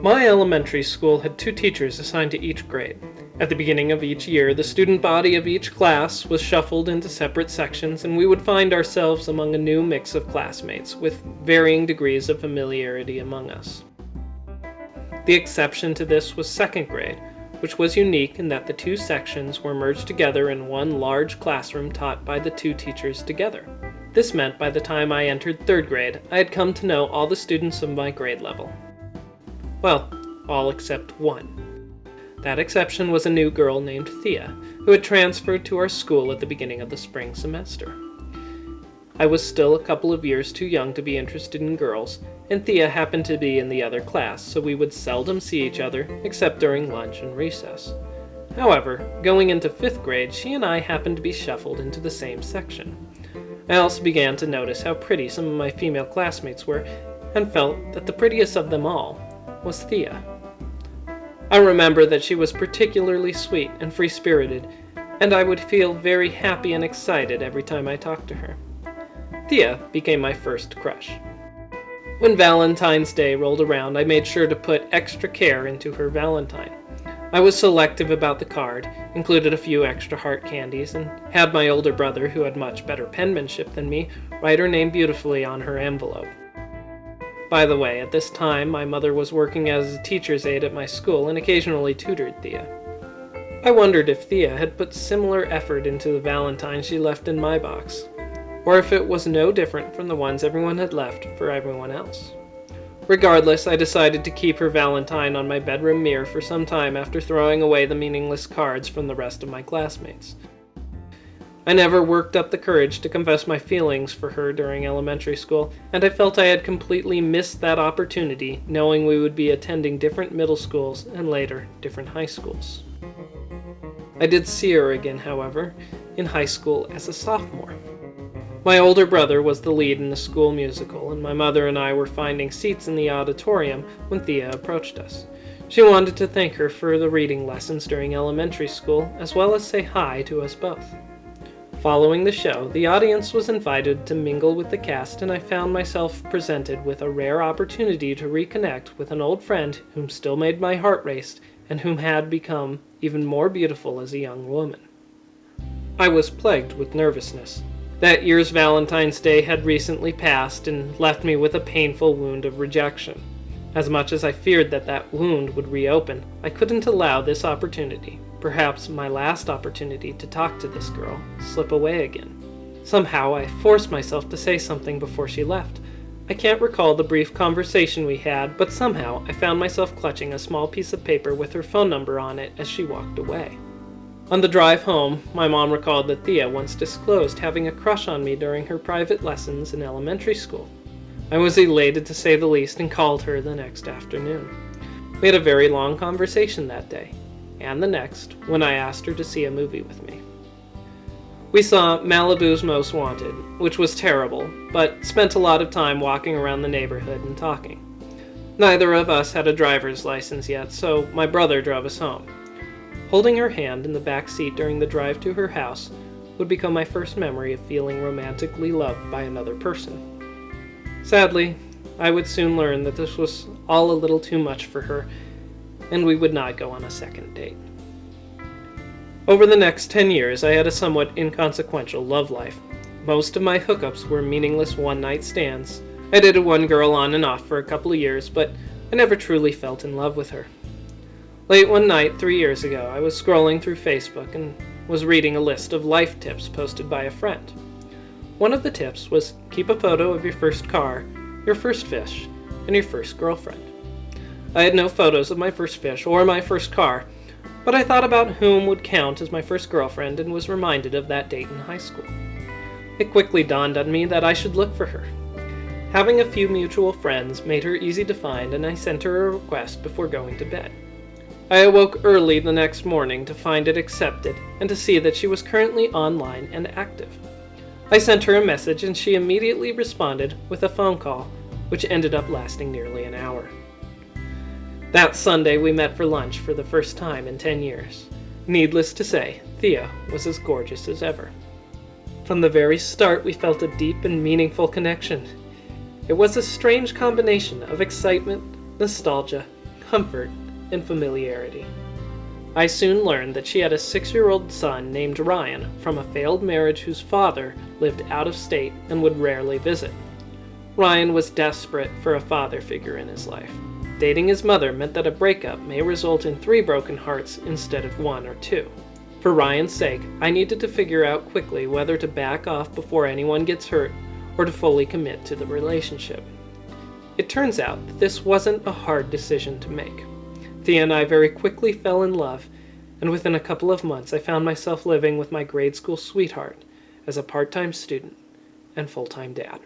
My elementary school had 2 teachers assigned to each grade. At the beginning of each year, the student body of each class was shuffled into separate sections, and we would find ourselves among a new mix of classmates with varying degrees of familiarity among us. The exception to this was 2nd grade, which was unique in that the 2 sections were merged together in one large classroom taught by the 2 teachers together. This meant by the time I entered 3rd grade, I had come to know all the students of my grade level. Well, all except one. That exception was a new girl named Thea, who had transferred to our school at the beginning of the spring semester. I was still a couple of years too young to be interested in girls, and Thea happened to be in the other class, so we would seldom see each other except during lunch and recess. However, going into 5th grade, she and I happened to be shuffled into the same section. I also began to notice how pretty some of my female classmates were, and felt that the prettiest of them all was Thea. I remember that she was particularly sweet and free-spirited, and I would feel very happy and excited every time I talked to her. Thea became my first crush. When Valentine's Day rolled around, I made sure to put extra care into her Valentine. I was selective about the card, included a few extra heart candies, and had my older brother, who had much better penmanship than me, write her name beautifully on her envelope. By the way, at this time, my mother was working as a teacher's aide at my school and occasionally tutored Thea. I wondered if Thea had put similar effort into the Valentine she left in my box, or if it was no different from the ones everyone had left for everyone else. Regardless, I decided to keep her Valentine on my bedroom mirror for some time after throwing away the meaningless cards from the rest of my classmates. I never worked up the courage to confess my feelings for her during elementary school, and I felt I had completely missed that opportunity, knowing we would be attending different middle schools and later different high schools. I did see her again, however, in high school as a sophomore. My older brother was the lead in the school musical, and my mother and I were finding seats in the auditorium when Thea approached us. She wanted to thank her for the reading lessons during elementary school, as well as say hi to us both. Following the show, the audience was invited to mingle with the cast, and I found myself presented with a rare opportunity to reconnect with an old friend whom still made my heart race and whom had become even more beautiful as a young woman. I was plagued with nervousness. That year's Valentine's Day had recently passed and left me with a painful wound of rejection. As much as I feared that wound would reopen, I couldn't allow this opportunity, perhaps my last opportunity to talk to this girl, slip away again. Somehow I forced myself to say something before she left. I can't recall the brief conversation we had, but somehow I found myself clutching a small piece of paper with her phone number on it as she walked away. On the drive home, my mom recalled that Thea once disclosed having a crush on me during her private lessons in elementary school. I was elated to say the least and called her the next afternoon. We had a very long conversation that day, and the next, when I asked her to see a movie with me. We saw Malibu's Most Wanted, which was terrible, but spent a lot of time walking around the neighborhood and talking. Neither of us had a driver's license yet, so my brother drove us home. Holding her hand in the back seat during the drive to her house would become my first memory of feeling romantically loved by another person. Sadly, I would soon learn that this was all a little too much for her, and we would not go on a second date. Over the next 10 years, I had a somewhat inconsequential love life. Most of my hookups were meaningless one-night stands. I dated one girl on and off for a couple of years, but I never truly felt in love with her. Late one night, 3 years ago, I was scrolling through Facebook and was reading a list of life tips posted by a friend. One of the tips was keep a photo of your first car, your first fish, and your first girlfriend. I had no photos of my first fish or my first car, but I thought about whom would count as my first girlfriend and was reminded of that date in high school. It quickly dawned on me that I should look for her. Having a few mutual friends made her easy to find, and I sent her a request before going to bed. I awoke early the next morning to find it accepted and to see that she was currently online and active. I sent her a message and she immediately responded with a phone call, which ended up lasting nearly an hour. That Sunday we met for lunch for the first time in 10 years. Needless to say, Thea was as gorgeous as ever. From the very start we felt a deep and meaningful connection. It was a strange combination of excitement, nostalgia, comfort, and familiarity. I soon learned that she had a 6-year-old son named Ryan from a failed marriage whose father lived out of state and would rarely visit. Ryan was desperate for a father figure in his life. Dating his mother meant that a breakup may result in 3 broken hearts instead of 1 or 2. For Ryan's sake, I needed to figure out quickly whether to back off before anyone gets hurt or to fully commit to the relationship. It turns out that this wasn't a hard decision to make. Thea and I very quickly fell in love, and within a couple of months I found myself living with my grade school sweetheart as a part-time student and full-time dad.